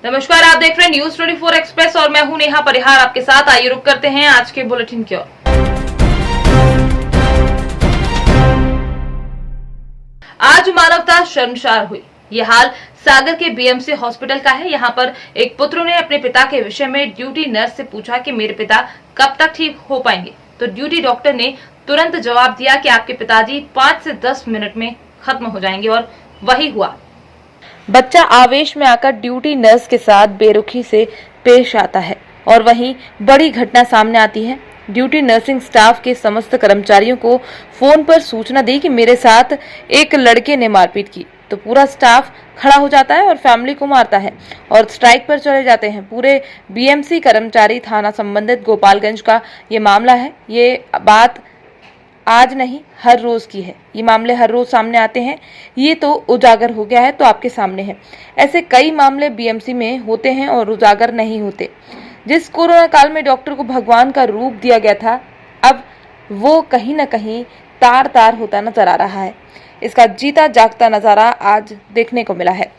नमस्कार, आप देख रहे हैं न्यूज 24 एक्सप्रेस और मैं हूं नेहा परिहार आपके साथ। आइए रुक करते हैं आज के बुलेटिन की ओर। आज मानवता शर्मसार हुई। ये हाल सागर के बीएमसी हॉस्पिटल का है। यहाँ पर एक पुत्र ने अपने पिता के विषय में ड्यूटी नर्स से पूछा कि मेरे पिता कब तक ठीक हो पाएंगे, तो ड्यूटी डॉक्टर ने तुरंत जवाब दिया कि आपके पिताजी 5 से 10 मिनट में खत्म हो जाएंगे, और वही हुआ। बच्चा आवेश में आकर ड्यूटी नर्स के साथ बेरुखी से पेश आता है और वहीं बड़ी घटना सामने आती है। ड्यूटी नर्सिंग स्टाफ के समस्त कर्मचारियों को फोन पर सूचना दी कि मेरे साथ एक लड़के ने मारपीट की, तो पूरा स्टाफ खड़ा हो जाता है और फैमिली को मारता है और स्ट्राइक पर चले जाते हैं। पूरे बीएमसी कर्मचारी थाना संबंधित गोपालगंज का ये मामला है। ये बात आज नहीं, हर रोज की है। ये मामले हर रोज सामने आते हैं। ये तो उजागर हो गया है तो आपके सामने है। ऐसे कई मामले बीएमसी में होते हैं और उजागर नहीं होते। जिस कोरोना काल में डॉक्टर को भगवान का रूप दिया गया था, अब वो कहीं न कहीं तार तार होता नजर आ रहा है। इसका जीता जागता नजारा आज देखने को मिला है।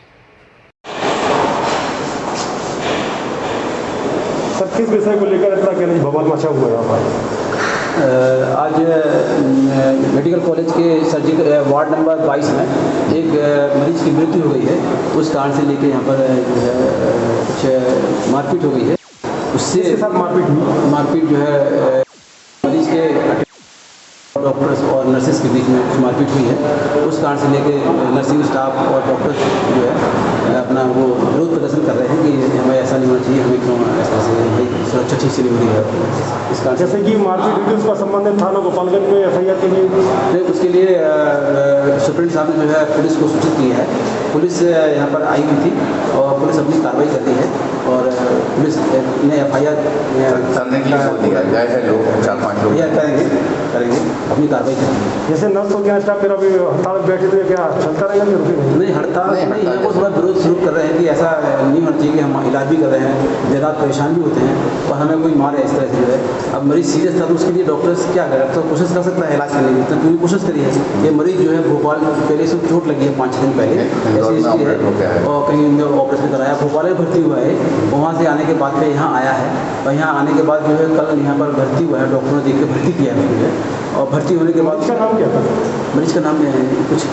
सर, किस विषय को लेकर इतना कहना बवाल मचा हुआ है हमारे? आज मेडिकल कॉलेज के सर्जिकल वार्ड नंबर 22 में एक मरीज की मृत्यु हो गई है। उस कारण से लेके यहाँ पर जो है कुछ मारपीट हो गई है। उससे साथ मारपीट जो है मरीज के डॉक्टर्स और नर्सेस के बीच में कुछ मारपीट हुई है। उस कारण से लेके नर्सिंग स्टाफ और डॉक्टर्स जो है अपना वो विरोध प्रदर्शन कर रहे हैं कि हमें ऐसा नहीं होना चाहिए, हमें क्यों ऐसा से सुरक्षा ठीक से नहीं हो रही है। इस कारण जैसे कि मारपीट हुई उसका संबंधित थाना गोपालगंज में एफआईआर के लिए उसके लिए सुप्रीम साहब ने जो है पुलिस को सूचित की है। पुलिस यहाँ पर आई हुई थी और पुलिस अपनी कार्रवाई कर रही है और पुलिस ने एफआईआर करेंगे अपनी कार्रवाई करेंगे। जैसे नर्स हो गया स्टाफ फिर अभी हड़ताल बैठे थे, क्या चलता रहेगा कि रुकेगा? नहीं, हड़ताल नहीं है। वो थोड़ा विरोध शुरू कर रहे हैं कि ऐसा नहीं होना चाहिए कि हम इलाज भी कर रहे हैं, दिन रात परेशान भी होते हैं और हमें कोई मारे इस तरह से जो है। अब मरीज सीरियस था तो उसके लिए डॉक्टर्स क्या करें, तो कोशिश कर सकता है इलाज करने की, तो पूरी कोशिश करी है। ये मरीज जो है भोपाल पहले से चोट लगी है 5-6 दिन पहले, ऐसी हिस्ट्री है और कहीं ऑपरेशन कराया, भोपाल में भर्ती हुआ है। वहाँ से आने के बाद में यहाँ आया है और यहाँ आने के बाद जो है कल यहाँ पर भर्ती हुआ है। डॉक्टर ने देख के भर्ती किया है मुझे और भर्ती होने के बाद इसका नाम क्या था? मरीज का नाम कुछ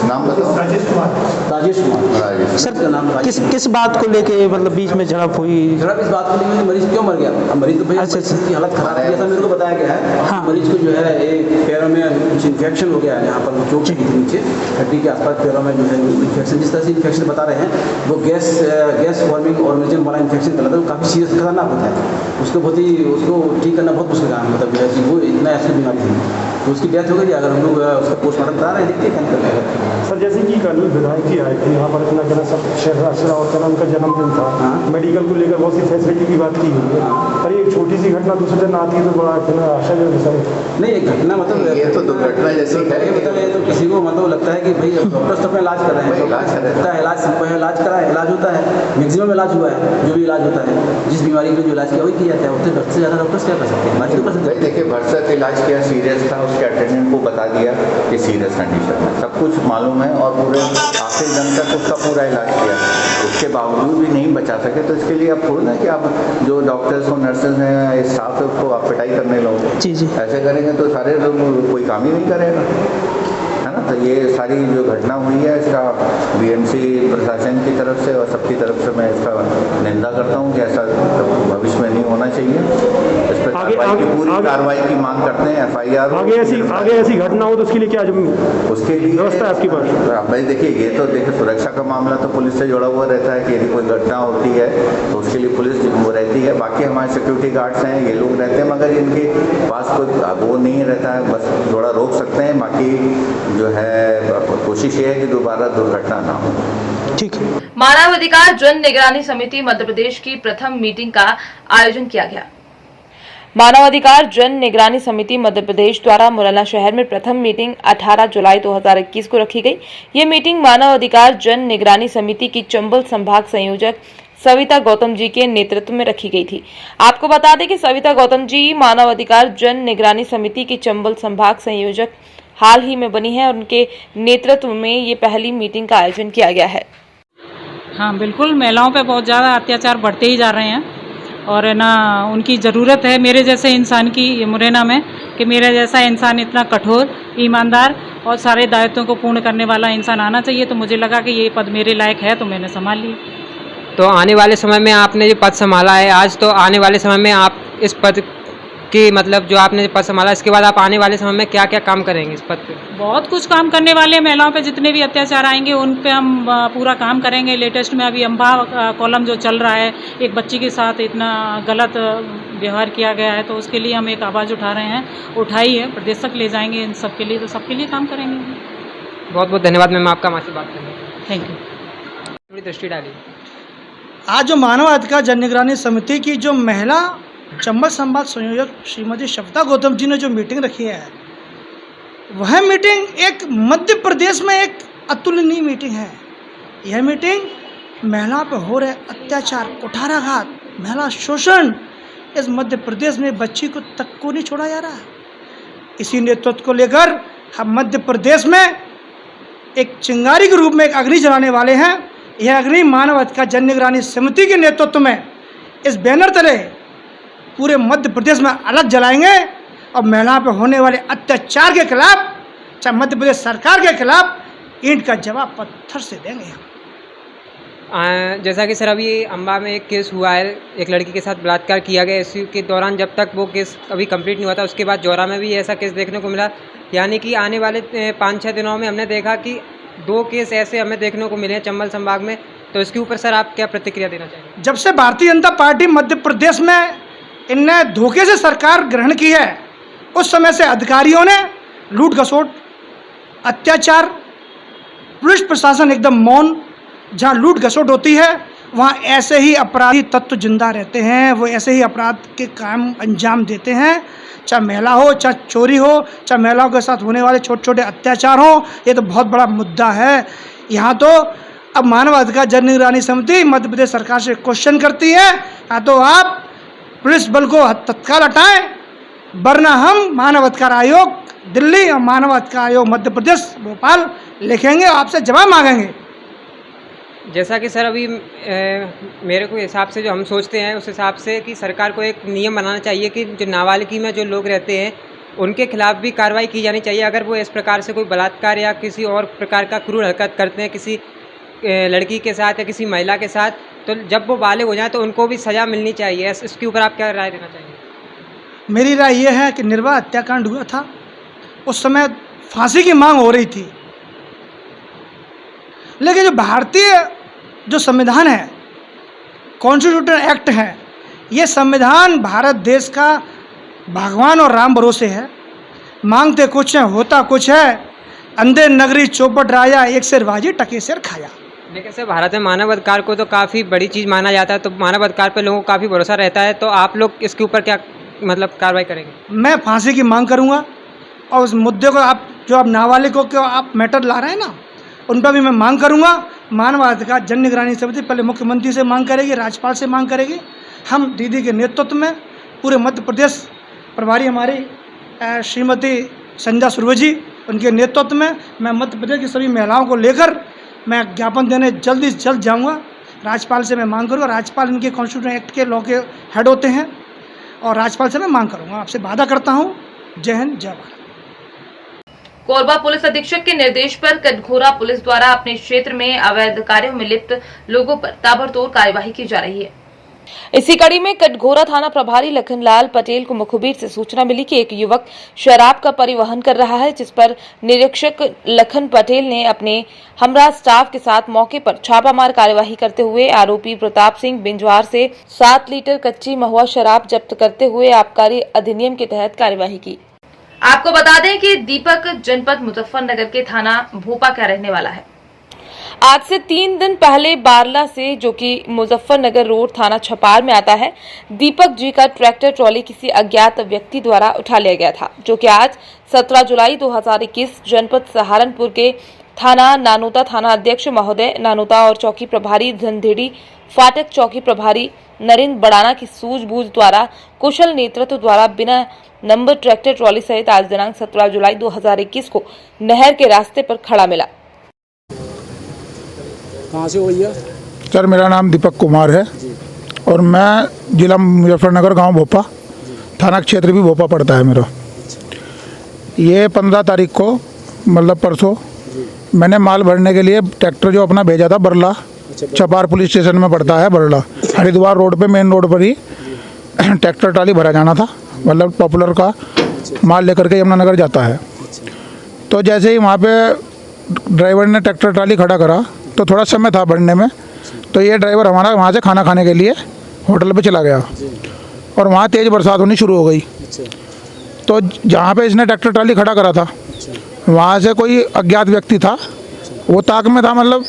नाम बताओ। राजेश कुमार। सर का नाम किस बात को लेके मतलब बीच में झड़प हुई? झड़प इस बात को लेके मरीज क्यों मर गया? अब मरीज तो भैया की हालत खराब है, ऐसा मेरे को बताया गया है। हाँ। मरीज को जो है एक पैरों में कुछ इन्फेक्शन हो गया है, यहाँ पर वो चोट लगी थी नीचे हड्डी के आसपास पैरों में जो है इन्फेक्शन। जिस तरह से इन्फेक्शन बता रहे हैं वो गैस फॉर्मिंग ऑर्गेनिज्म वाला इन्फेक्शन कहलाता है। काफ़ी सीरियस खतरनाक होता है। उसको ठीक करना बहुत मुश्किल काम है। मतलब जो है वो इतना ऐसी बीमारी थी तो उसकी डेथ हो गई। अगर हम लोग उसका पोस्टमार्टम करा रहे हैं, देखते हैं क्या करेगा। सर, जैसे कि कल विधायक जी आए थे यहाँ पर, इतना कहना सब शहर और उनका जन्मदिन था। मेडिकल को लेकर बहुत सी फैसिलिटी की बात की हुई है, पर एक छोटी सी घटना दूसरे दिन आती है तो बड़ा कहना आश्चर्य विषय नहीं। एक घटना मतलब ये तो दुर्घटना जैसी है। मतलब ये तो किसी को मतलब लगता है कि भाई डॉक्टर्स तो अपना इलाज कर रहे हैं, इलाज होता है, मैक्सिमम इलाज हुआ है। जो भी इलाज होता है, जिस बीमारी का जो इलाज किया वही किया जाता है। उससे डॉक्टर से ज़्यादा डॉक्टर्स क्या कर सकते हैं? इलाज तो कर सकते हैं। देखिए, भरसक इलाज किया, सीरियस था, उसके अटेंडेंट को बता दिया कि सीरियस कंडीशन है, सब कुछ मालूम है और पूरे आखिर दिन तक उसका पूरा इलाज किया, उसके बावजूद भी नहीं बचा सके। तो इसके लिए अब थोड़ा ना कि आप जो डॉक्टर्स और नर्सेज हैं, स्टाफ है, उसको आप पिटाई करने लगो। जी। ऐसे करेंगे तो सारे लोग कोई काम ही नहीं करेगा, है ना। तो ये सारी जो घटना हुई है इसका बीएमसी प्रशासन की तरफ से और सबकी तरफ से मैं इसका निंदा करता हूँ कि ऐसा भविष्य में नहीं होना चाहिए। इस पर पूरी कार्रवाई की मांग करते हैं। एफआईआर आगे ऐसी घटना हो तो उसके लिए क्या उसके लिए व्यवस्था है आपकी पास? भाई देखिए, ये तो देखिए सुरक्षा का मामला तो पुलिस से जुड़ा हुआ रहता है कि यदि कोई घटना होती है तो उसके लिए पुलिस वो रहती है। बाकी हमारे सिक्योरिटी गार्ड्स हैं, ये लोग रहते हैं, मगर इनके पास कोई वो नहीं रहता है, बस थोड़ा रोक सकते हैं। बाकी जो है कोशिश ये है कि दोबारा दुर्घटना ना हो। ठीक है। मानवाधिकार जन निगरानी समिति मध्य प्रदेश की प्रथम मीटिंग का आयोजन किया गया। मानवाधिकार जन निगरानी समिति मध्य प्रदेश द्वारा मुरैना शहर में प्रथम मीटिंग 18 जुलाई 2021 को रखी गई। ये मीटिंग मानवाधिकार जन निगरानी समिति की चंबल संभाग संयोजक सविता गौतम जी के नेतृत्व में रखी गई थी। आपको बता दें कि सविता गौतम जी मानवाधिकार जन निगरानी समिति की चंबल संभाग संयोजक हाल ही में बनी है और उनके नेतृत्व में ये पहली मीटिंग का आयोजन किया गया है। हाँ बिल्कुल, महिलाओं पे बहुत ज़्यादा अत्याचार बढ़ते ही जा रहे हैं और है ना उनकी ज़रूरत है मेरे जैसे इंसान की मुरैना में, कि मेरे जैसा इंसान इतना कठोर, ईमानदार और सारे दायित्वों को पूर्ण करने वाला इंसान आना चाहिए। तो मुझे लगा कि ये पद मेरे लायक है तो मैंने संभाल लिया। तो आने वाले समय में आपने जो पद संभाला है आज, तो आने वाले समय में आप इस पद की मतलब जो आपने पद संभाला इसके बाद आप आने वाले समय में क्या क्या काम करेंगे इस पद पे? बहुत कुछ काम करने वाले हैं। महिलाओं पे जितने भी अत्याचार आएंगे उन पे हम पूरा काम करेंगे। लेटेस्ट में अभी अम्बा कॉलम जो चल रहा है, एक बच्ची के साथ इतना गलत व्यवहार किया गया है, तो उसके लिए हम एक आवाज़ उठा रहे हैं, उठाई है, प्रदेश तक ले जाएंगे इन सबके लिए, तो सबके लिए काम करेंगे। बहुत बहुत धन्यवाद मैम आपका हमारे से बात करने के लिए। Thank you. थोड़ी दृष्टि डाली। आज जो मानव अधिकार जन निगरानी समिति की जो महिला चंबल संभाग संयोजक श्रीमती शफता गौतम जी ने जो मीटिंग रखी है, वह मीटिंग एक मध्य प्रदेश में एक अतुलनीय मीटिंग है। यह मीटिंग महिला पर हो रहे अत्याचार, कुठाराघात, महिला शोषण इस मध्य प्रदेश में बच्ची को तक को नहीं छोड़ा जा रहा है। इसी नेतृत्व को लेकर हम मध्य प्रदेश में एक चिंगारी के रूप में एक अग्नि जलाने वाले हैं। यह अग्नि मानव अधिकार जन निगरानी समिति के नेतृत्व में इस बैनर तले पूरे मध्य प्रदेश में अलग जलाएंगे और महिलाओं पर होने वाले अत्याचार के खिलाफ, चाहे मध्य प्रदेश सरकार के खिलाफ ईंट का जवाब पत्थर से देंगे हम। जैसा कि सर अभी अम्बा में एक केस हुआ है, एक लड़की के साथ बलात्कार किया गया। इसी के दौरान जब तक वो केस अभी कंप्लीट नहीं हुआ था, उसके बाद जौरा में भी ऐसा केस देखने को मिला। यानी कि आने वाले 5-6 दिनों में हमने देखा कि 2 केस ऐसे हमें देखने को मिले हैं चंबल संभाग में। तो इसके ऊपर सर आप क्या प्रतिक्रिया देना चाहेंगे? जब से भारतीय जनता पार्टी मध्य प्रदेश में इनने धोखे से सरकार ग्रहण की है, उस समय से अधिकारियों ने लूट खसोट, अत्याचार, पुलिस प्रशासन एकदम मौन। जहाँ लूट घसोट होती है वहाँ ऐसे ही अपराधी तत्व जिंदा रहते हैं, वो ऐसे ही अपराध के काम अंजाम देते हैं, चाहे महिला हो, चाहे चोरी हो, चाहे महिलाओं के साथ होने वाले छोटे छोटे अत्याचार हो। ये तो बहुत बड़ा मुद्दा है। यहाँ तो अब मानव अधिकार जन निगरानी समिति मध्य प्रदेश सरकार से क्वेश्चन करती है, या तो आप पुलिस बल को तत्काल हटाएं, वरना हम मानव अधिकार आयोग दिल्ली और मानव अधिकार आयोग मध्य प्रदेश भोपाल लिखेंगे, आपसे जवाब मांगेंगे। जैसा कि सर अभी मेरे को हिसाब से जो हम सोचते हैं उस हिसाब से कि सरकार को एक नियम बनाना चाहिए कि जो नाबालिगी में जो लोग रहते हैं उनके खिलाफ भी कार्रवाई की जानी चाहिए। अगर वो इस प्रकार से कोई बलात्कार या किसी और प्रकार का क्रूर हरकत करते हैं किसी लड़की के साथ या किसी महिला के साथ, तो जब वो बालिग हो जाए तो उनको भी सज़ा मिलनी चाहिए। इसके ऊपर आप क्या राय देना चाहेंगे? मेरी राय ये है कि निर्भया हत्याकांड हुआ था, उस समय फांसी की मांग हो रही थी, लेकिन जो भारतीय जो संविधान है, कॉन्स्टिट्यूशन एक्ट है, ये संविधान भारत देश का भगवान और राम भरोसे है। मांगते कुछ है, होता कुछ है। अंधे नगरी चौपट राजा, एक सिर बाजी टके सिर खाया। लेकिन सर भारत में मानव अधिकार को तो काफ़ी बड़ी चीज़ माना जाता है, तो मानव अधिकार पर लोगों को काफ़ी भरोसा रहता है, तो आप लोग इसके ऊपर क्या मतलब कार्रवाई करेंगे? मैं फांसी की मांग करूंगा और उस मुद्दे को आप जो आप नाबालिगों को आप मैटर ला रहे हैं ना, उन पर भी मैं मांग करूंगा। मानव अधिकार जन निगरानी समिति पहले मुख्यमंत्री से मांग करेगी, राज्यपाल से मांग करेगी। हम दीदी के नेतृत्व में पूरे मध्य प्रदेश प्रभारी हमारी श्रीमती संध्या सुरवे जी, उनके नेतृत्व में मैं मध्य प्रदेश की सभी महिलाओं को लेकर मैं ज्ञापन देने जल्दी से जल्द जाऊंगा। राज्यपाल से मैं मांग करूँगा, राज्यपाल इनके कॉन्स्टिट्यूशन एक्ट के लॉ के हेड होते हैं, और राज्यपाल से मैं मांग करूँगा। आपसे वादा करता हूँ। जय हिंद, जय भारत। कोरबा पुलिस अधीक्षक के निर्देश पर कटघोरा पुलिस द्वारा अपने क्षेत्र में अवैध कार्यों में लिप्त लोगों पर ताबड़तोड़ कार्यवाही की जा रही है। इसी कड़ी में कटघोरा थाना प्रभारी लखनलाल पटेल को मुखबिर से सूचना मिली कि एक युवक शराब का परिवहन कर रहा है, जिस पर निरीक्षक लखन पटेल ने अपने हमरा स्टाफ के साथ मौके पर छापामार कार्यवाही करते हुए आरोपी प्रताप सिंह बिंजवार से 7 लीटर कच्ची महुआ शराब जब्त करते हुए आबकारी अधिनियम के तहत कार्यवाही की। आपको बता दें कि दीपक जनपद मुजफ्फरनगर के थाना भोपा का रहने वाला है। आज से 3 दिन पहले बारला से, जो कि मुजफ्फरनगर रोड थाना छपार में आता है, दीपक जी का ट्रैक्टर ट्रॉली किसी अज्ञात व्यक्ति द्वारा उठा लिया गया था, जो कि आज 17 जुलाई 2021 जनपद सहारनपुर के थाना नानोता थाना अध्यक्ष महोदय नानोता और चौकी प्रभारी धनधेड़ी फाटक चौकी प्रभारी नरेंद्र बड़ाना की सूझबूझ द्वारा कुशल नेतृत्व द्वारा बिना नंबर ट्रैक्टर ट्रॉली सहित आज दिनांक 17 जुलाई 2021 को नहर के रास्ते पर खड़ा मिला। कहाँ से हो भैया? सर मेरा नाम दीपक कुमार है और मैं जिला मुजफ्फरनगर, गांव भोपा, थाना क्षेत्र भी भोपा पड़ता है मेरा। ये 15 तारीख को मतलब परसों मैंने माल भरने के लिए ट्रैक्टर जो अपना भेजा था बरला, छपार पुलिस स्टेशन में पड़ता है बरला, हरिद्वार रोड पे, मेन रोड पर ही ट्रैक्टर ट्राली भरा जाना था, मतलब पॉपुलर का माल लेकर के यमुनानगर जाता है। तो जैसे ही वहाँ पे ड्राइवर ने ट्रैक्टर ट्राली खड़ा करा तो थोड़ा समय था भरने में, तो ये ड्राइवर हमारा वहाँ से खाना खाने के लिए होटल पे चला गया और वहाँ तेज़ बरसात होनी शुरू हो गई। तो जहाँ पे इसने ट्रैक्टर ट्राली खड़ा करा था वहाँ से कोई अज्ञात व्यक्ति था, वो ताक में था मतलब,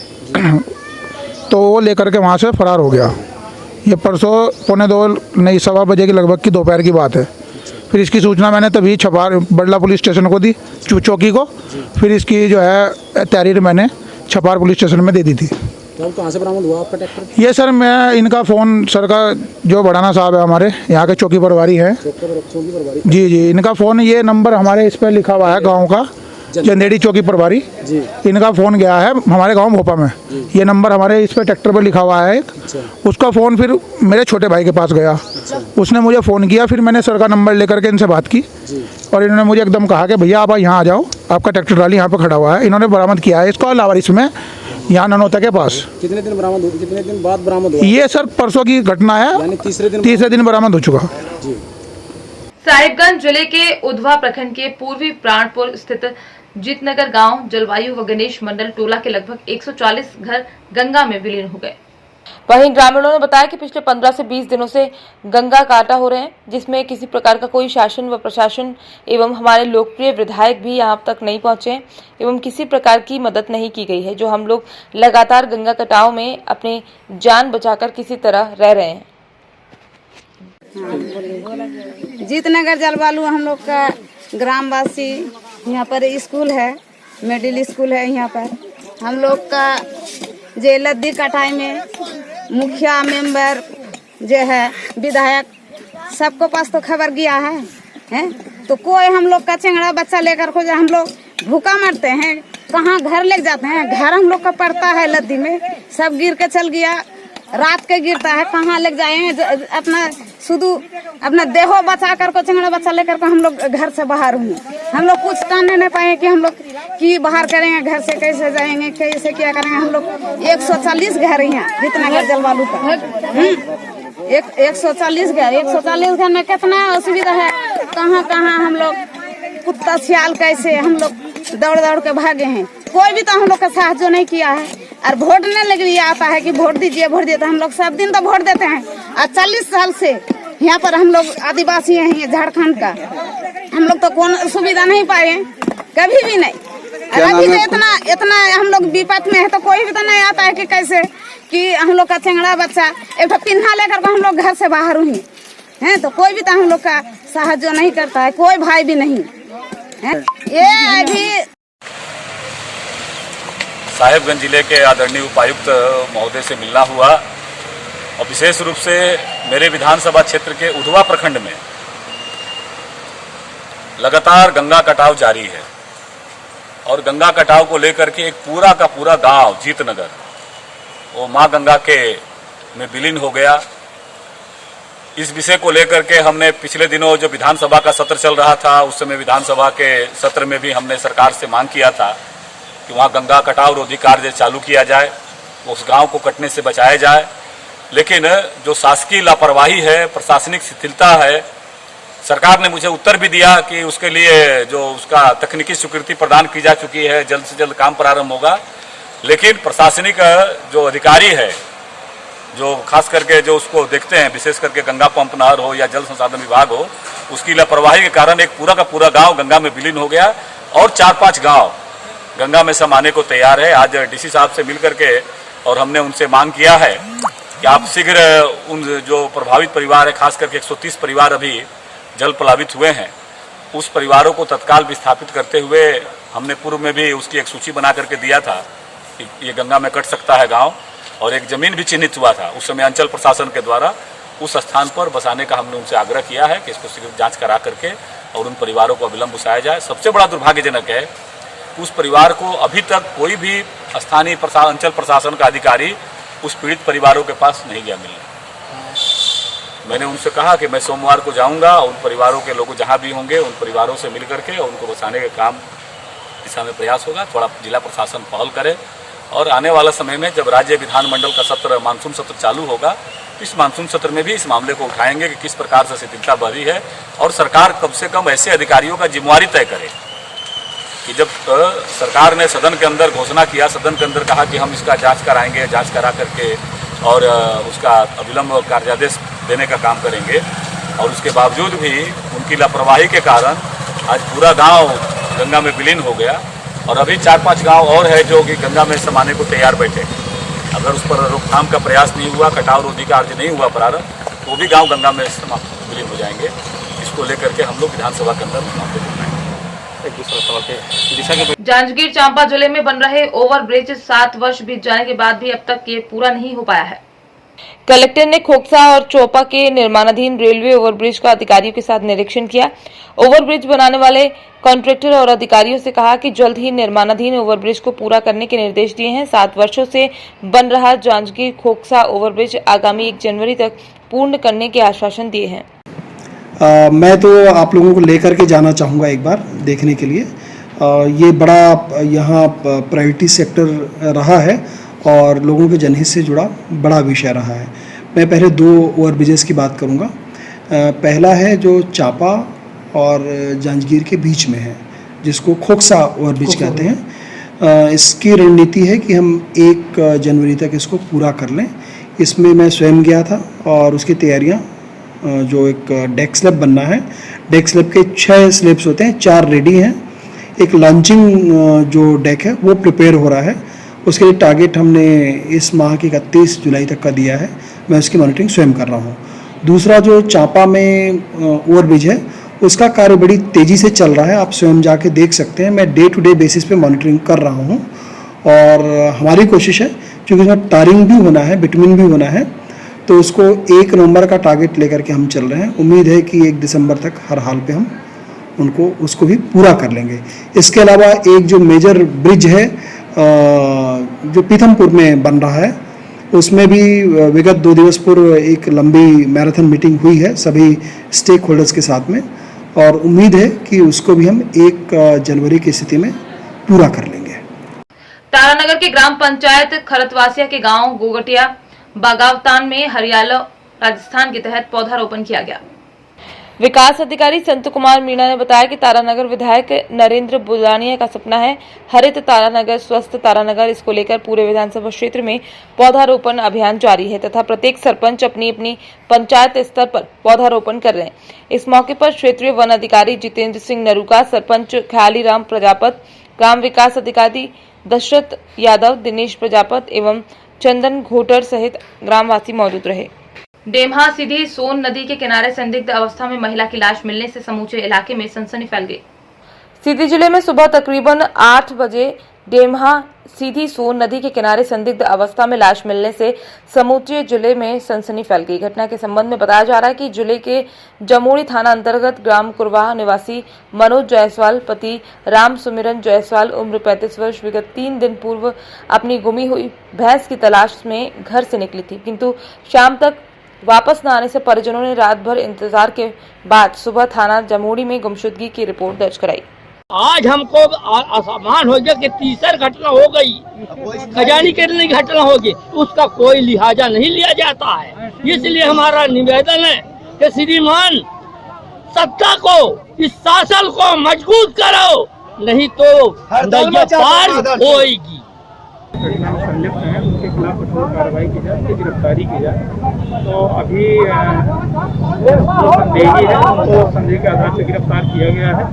तो वो लेकर के वहाँ से फरार हो गया। ये परसों 1:45 बजे की लगभग की दोपहर की बात है। फिर इसकी सूचना मैंने तभी छपार बड़ला पुलिस स्टेशन को दी, चौकी को, फिर इसकी जो है तहरीर मैंने छपार पुलिस स्टेशन में दे दी थी। तो कहाँ से बरामद हुआ आपका ट्रैक्टर? ये सर मैं इनका फ़ोन, सर का जो बढ़ाना साहब है हमारे यहाँ के चौकी प्रभारी हैं, जी, इनका फ़ोन, ये नंबर हमारे इस पर लिखा हुआ है गांव का, जंदेड़ी चौकी प्रभारी जी, इनका फ़ोन गया है हमारे गांव भोपा में। ये नंबर हमारे इस पर ट्रैक्टर पर लिखा हुआ है एक। उसका फ़ोन फिर मेरे छोटे भाई के पास गया, उसने मुझे फ़ोन किया, फिर मैंने सर का नंबर लेकर के इनसे बात की और इन्होंने मुझे एकदम कहा कि भैया आप यहाँ आ जाओ, आपका ट्रैक्टर ट्राली यहाँ पर खड़ा हुआ है। इन्होंने बरामद किया है इसको लावारिस में, यहाँ ननौता के पास। कितने दिन बाद बरामद हुआ? ये सर परसों की घटना है, यानी तीसरे दिन बरामद हो चुका। साहिबगंज जिले के उधवा प्रखंड के पूर्वी प्राणपुर स्थित जीतनगर गांव, जलवायु व गणेश मंडल टोला के लगभग 140 घर गंगा में विलीन हो गए। वहीं ग्रामीणों ने बताया कि पिछले 15 से 20 दिनों से गंगा काटा हो रहे हैं, जिसमें किसी प्रकार का कोई शासन व प्रशासन एवं हमारे लोकप्रिय विधायक भी यहाँ तक नहीं पहुंचे एवं किसी प्रकार की मदद नहीं की गई है, जो हम लोग लगातार गंगा कटाव में अपनी जान बचाकर किसी तरह रह रहे हैं। जीतनगर जलवायु हम लोग का ग्रामवासी, यहाँ पर स्कूल है, मिडिल स्कूल है। यहाँ पर हम लोग का जे लद्दी कटाई में मुखिया, मेंबर जो है, विधायक, सबको पास तो खबर गया है, तो कोई हम लोग का चंगड़ा बच्चा लेकर को जो हम लोग भूखा मरते हैं, कहाँ घर ले जाते हैं, घर हम लोग का पड़ता है लद्दी में, सब गिर के चल गया, रात के गिरता है, कहाँ ले जाएंगे, अपना शुद्ध अपना देहो बचा कर को चंगड़ा बच्चा लेकर को हम लोग घर से बाहर हुए। हम लोग कुछ करने नहीं पाए कि हम लोग की बाहर करेंगे, घर से कैसे जाएंगे, कैसे क्या करेंगे। हम लोग 140 घर यहाँ जीतनगर जलवायु का, 140 घर, 140 घर में कितना असुविधा है, कहाँ कहाँ हम लोग कुत्ता सियाल कैसे हम लोग दौड़ दौड़ के भागे हैं। कोई भी तो हम लोग का साहाଯ୍य नहीं किया है। और वोट ने लगे आता है कि वोट दीजिए, वोट देते, हम लोग सब दिन तो वोट देते हैं। और 40 साल से यहाँ पर हम लोग आदिवासी हैं झारखंड का, हम लोग तो कौन सुविधा नहीं पाए कभी भी नहीं। और अभी तो इतना हम लोग विपद में है, तो कोई भी तो नहीं आता है कि कैसे कि हम लोग का चंगड़ा बच्चा एक पिन्हा लेकर के हम लोग घर से बाहर हुई हैं, तो कोई भी तो हम लोग का साहाଯ୍य नहीं करता है, कोई भाई भी नहीं है। ये अभी साहिबगंज जिले के आदरणीय उपायुक्त महोदय से मिलना हुआ और विशेष रूप से मेरे विधानसभा क्षेत्र के उधवा प्रखंड में लगातार गंगा कटाव जारी है और गंगा कटाव को लेकर के एक पूरा का पूरा गांव जीतनगर वो मां गंगा के में विलीन हो गया। इस विषय को लेकर के हमने पिछले दिनों जो विधानसभा का सत्र चल रहा था, उस समय विधानसभा के सत्र में भी हमने सरकार से मांग किया था कि वहाँ गंगा कटाव रोधी कार्य चालू किया जाए, उस गांव को कटने से बचाया जाए। लेकिन जो शासकीय लापरवाही है, प्रशासनिक शिथिलता है, सरकार ने मुझे उत्तर भी दिया कि उसके लिए जो उसका तकनीकी स्वीकृति प्रदान की जा चुकी है, जल्द से जल्द काम प्रारंभ होगा। लेकिन प्रशासनिक जो अधिकारी है, जो खास करके जो उसको देखते हैं, विशेष करके गंगा पंप नहर हो या जल संसाधन विभाग हो, उसकी लापरवाही के कारण एक पूरा का पूरा गाँव गंगा में विलीन हो गया और 4-5 गाँव गंगा में समाने को तैयार है। आज डीसी साहब से मिलकर के और हमने उनसे मांग किया है कि आप शीघ्र उन जो प्रभावित परिवार है, खास करके 130 परिवार अभी जल प्लावित हुए हैं, उस परिवारों को तत्काल विस्थापित करते हुए हमने पूर्व में भी उसकी एक सूची बना करके दिया था कि ये गंगा में कट सकता है गाँव, और एक जमीन भी चिन्हित हुआ था उस समय अंचल प्रशासन के द्वारा। उस स्थान पर बसाने का हमने उनसे आग्रह किया है कि इसको शीघ्र जाँच करा करके और उन परिवारों को अविलंब बसाया जाए। सबसे बड़ा दुर्भाग्यजनक है उस परिवार को अभी तक कोई भी स्थानीय अंचल प्रशासन का अधिकारी उस पीड़ित परिवारों के पास नहीं गया मिलने। मैंने उनसे कहा कि मैं सोमवार को जाऊंगा, उन परिवारों के लोग जहां भी होंगे उन परिवारों से मिल करके उनको बचाने का काम दिशा में प्रयास होगा। थोड़ा जिला प्रशासन पहल करे और आने वाला समय में जब राज्य विधानमंडल का सत्र, मानसून सत्र चालू होगा, इस मानसून सत्र में भी इस मामले को उठाएंगे कि किस प्रकार से शिथिलता बढ़ी है और सरकार कम से कम ऐसे अधिकारियों का जिम्मेवारी तय करे कि जब सरकार ने सदन के अंदर घोषणा किया, सदन के अंदर कहा कि हम इसका जांच कराएंगे, जांच करा करके और उसका अविलंब कार्यादेश देने का काम करेंगे, और उसके बावजूद भी उनकी लापरवाही के कारण आज पूरा गांव गंगा में विलीन हो गया और अभी 4-5 गांव और है जो कि गंगा में समाने को तैयार बैठे। अगर उस पर रोकथाम का प्रयास नहीं हुआ, कटाव रोधी कार्य नहीं हुआ प्रारंभ, तो वो भी गाँव गंगा में विलीन हो जाएंगे। इसको लेकर के हम लोग विधानसभा के अंदर मामले को उठाएंगे। एक दूसरा सवाल के दिशा के जांजगीर चांपा जिले में बन रहे ओवरब्रिज 7 वर्ष बीत जाने के बाद भी अब तक ये पूरा नहीं हो पाया है। कलेक्टर ने खोकसा और चौपा के निर्माणाधीन रेलवे ओवरब्रिज का अधिकारियों के साथ निरीक्षण किया। ओवरब्रिज बनाने वाले कॉन्ट्रैक्टर और अधिकारियों से कहा कि जल्द ही निर्माणाधीन ओवरब्रिज को पूरा करने के निर्देश दिए हैं। 7 वर्षों से बन रहा जांजगीर खोकसा ओवरब्रिज आगामी 1 जनवरी तक पूर्ण करने के आश्वासन दिए हैं। मैं तो आप लोगों को लेकर के जाना चाहूँगा एक बार देखने के लिए। ये बड़ा यहाँ प्रायोरिटी सेक्टर रहा है और लोगों के जनहित से जुड़ा बड़ा विषय रहा है। मैं पहले 2 ओवरब्रिजेस की बात करूँगा। पहला है जो चांपा और जांजगीर के बीच में है, जिसको खोकसा ओवरब्रिज कहते हैं। इसकी रणनीति है कि हम 1 जनवरी तक इसको पूरा कर लें। इसमें मैं स्वयं गया था और उसकी तैयारियाँ, जो एक डेक स्लैब बनना है, डेक स्लैब के 6 स्लैब्स होते हैं, 4 रेडी हैं। एक लॉन्चिंग जो डेक है वो प्रिपेयर हो रहा है। उसके लिए टारगेट हमने इस माह की 31 जुलाई तक का दिया है। मैं उसकी मॉनिटरिंग स्वयं कर रहा हूँ। दूसरा जो चांपा में ओवरब्रिज है, उसका कार्य बड़ी तेज़ी से चल रहा है। आप स्वयं जाके देख सकते हैं। मैं डे टू डे बेसिस पे मॉनिटरिंग कर रहा हूँ और हमारी कोशिश है, क्योंकि उसमें टारिंग भी होना है, बिटुमिन भी होना है, तो उसको 1 नवंबर का टारगेट लेकर के हम चल रहे हैं। उम्मीद है कि 1 दिसंबर तक हर हाल पे हम उसको भी पूरा कर लेंगे। इसके अलावा एक जो मेजर ब्रिज है जो पीथमपुर में बन रहा है, उसमें भी विगत 2 दिवस पूर्व एक लंबी मैराथन मीटिंग हुई है सभी स्टेक होल्डर्स के साथ में, और उम्मीद है कि उसको भी हम 1 जनवरी की स्थिति में पूरा कर लेंगे। तारानगर के ग्राम पंचायत खरतवासिया के गांव गोगटिया बागावतान में हरियाला राजस्थान के तहत पौधारोपण किया गया। विकास अधिकारी संत कुमार मीणा ने बताया कि तारानगर विधायक नरेंद्र बुलानिया का सपना है हरित तारानगर, स्वस्थ तारानगर। इसको लेकर पूरे विधानसभा क्षेत्र में पौधारोपण अभियान जारी है तथा प्रत्येक सरपंच अपनी अपनी पंचायत स्तर पर पौधारोपण कर रहे हैं। इस मौके पर क्षेत्रीय वन अधिकारी जितेंद्र सिंह नरूका, सरपंच ख्याली राम प्रजापत, ग्राम विकास अधिकारी दशरथ यादव, दिनेश प्रजापत एवं चंदन घोटर सहित ग्रामवासी मौजूद रहे। डेम्हा सीधी सोन नदी के किनारे संदिग्ध अवस्था में महिला की लाश मिलने से समूचे इलाके में सनसनी फैल गई। सीधी जिले में सुबह तकरीबन 8 बजे डेम्हा सीधी सोन नदी के किनारे संदिग्ध अवस्था में लाश मिलने से समूचे जिले में सनसनी फैल गई। घटना के संबंध में बताया जा रहा है कि जिले के जमोड़ी थाना अंतर्गत ग्राम कुरवाहा निवासी मनोज जायसवाल पति राम सुमिरन जायसवाल उम्र 35 वर्ष विगत 3 दिन पूर्व अपनी गुमी हुई भैंस की तलाश में घर से निकली थी, किंतु शाम तक वापस न आने से परिजनों ने रात भर इंतजार के बाद सुबह थाना जमोड़ी में गुमशुदगी की रिपोर्ट दर्ज कराई। आज हमको असमान हो गया कि तीसरी घटना हो गई, खजानी करने की घटना होगी, उसका कोई लिहाजा नहीं लिया जाता है। इसलिए हमारा निवेदन है कि श्रीमान सत्ता को, इस शासन को मजबूत करो, नहीं तो पार होगी। घटना में संलिप्त हैं उनके खिलाफ कठोर कार्रवाई की जाए, उनकी गिरफ्तारी की जाए। तो अभी जो संदेही है उनको संदेह के आधार से गिरफ्तार किया गया है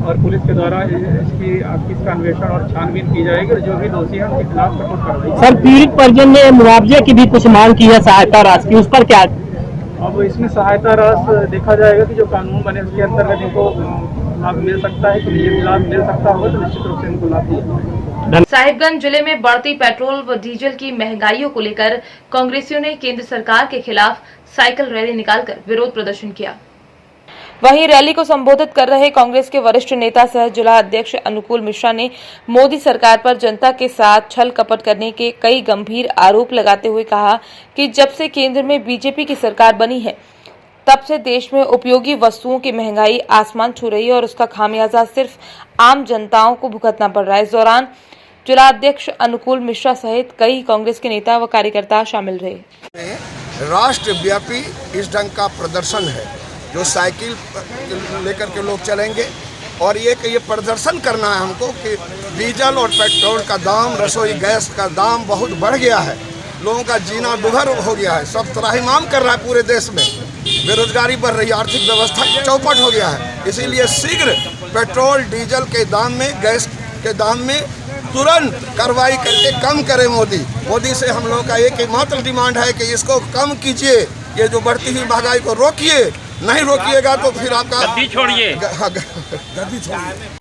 और पुलिस के द्वारा इसका अन्वेषण और छानबीन की जाएगी और जो भी दोषी है उनके खिलाफ कठोर कार्रवाई। सर, पीड़ित परिजन ने मुआवजे की भी कुछ मांग की है, सहायता राशि, उस पर क्या? अब इसमें सहायता राशि देखा जाएगा कि जो कानून बने उसके अंतर्गत इनको लाभ मिल सकता है, कि ये लाभ मिल सकता होगा तो निश्चित रूप से इनको लाभ दिया जाएगा। साहिबगंज जिले में बढ़ती पेट्रोल व डीजल की महंगाइयों को लेकर कांग्रेसियों ने केंद्र सरकार के खिलाफ साइकिल रैली निकालकर विरोध प्रदर्शन किया। वहीं रैली को संबोधित कर रहे कांग्रेस के वरिष्ठ नेता सह जिला अध्यक्ष अनुकूल मिश्रा ने मोदी सरकार पर जनता के साथ छल कपट करने के कई गंभीर आरोप लगाते हुए कहा कि जब से केंद्र में बीजेपी की सरकार बनी है तब से देश में उपयोगी वस्तुओं की महंगाई आसमान छू रही है और उसका खामियाजा सिर्फ आम जनताओं को भुगतना पड़ रहा है। इस दौरान जिला अध्यक्ष अनुकूल मिश्रा सहित कई कांग्रेस के नेता व कार्यकर्ता शामिल रहे। राष्ट्रव्यापी इस ढंग का प्रदर्शन है जो साइकिल लेकर के लोग चलेंगे और ये प्रदर्शन करना है हमको कि डीजल और पेट्रोल का दाम, रसोई गैस का दाम बहुत बढ़ गया है, लोगों का जीना दुभर हो गया है, सब त्राहिमाम कर रहा है पूरे देश में, बेरोजगारी बढ़ रही है, आर्थिक व्यवस्था चौपट हो गया है। इसीलिए शीघ्र पेट्रोल डीजल के दाम में, गैस के दाम में तुरंत कार्रवाई करके कम करे मोदी से हम लोगों का एक मात्र डिमांड है कि इसको कम कीजिए, ये जो बढ़ती हुई महंगाई को रोकिए, नहीं रोकिएगा तो फिर आपका गद्दी छोड़िए।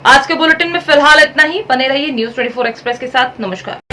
आज के बुलेटिन में फिलहाल इतना ही। बने रहिए न्यूज़ 24 एक्सप्रेस के साथ। नमस्कार।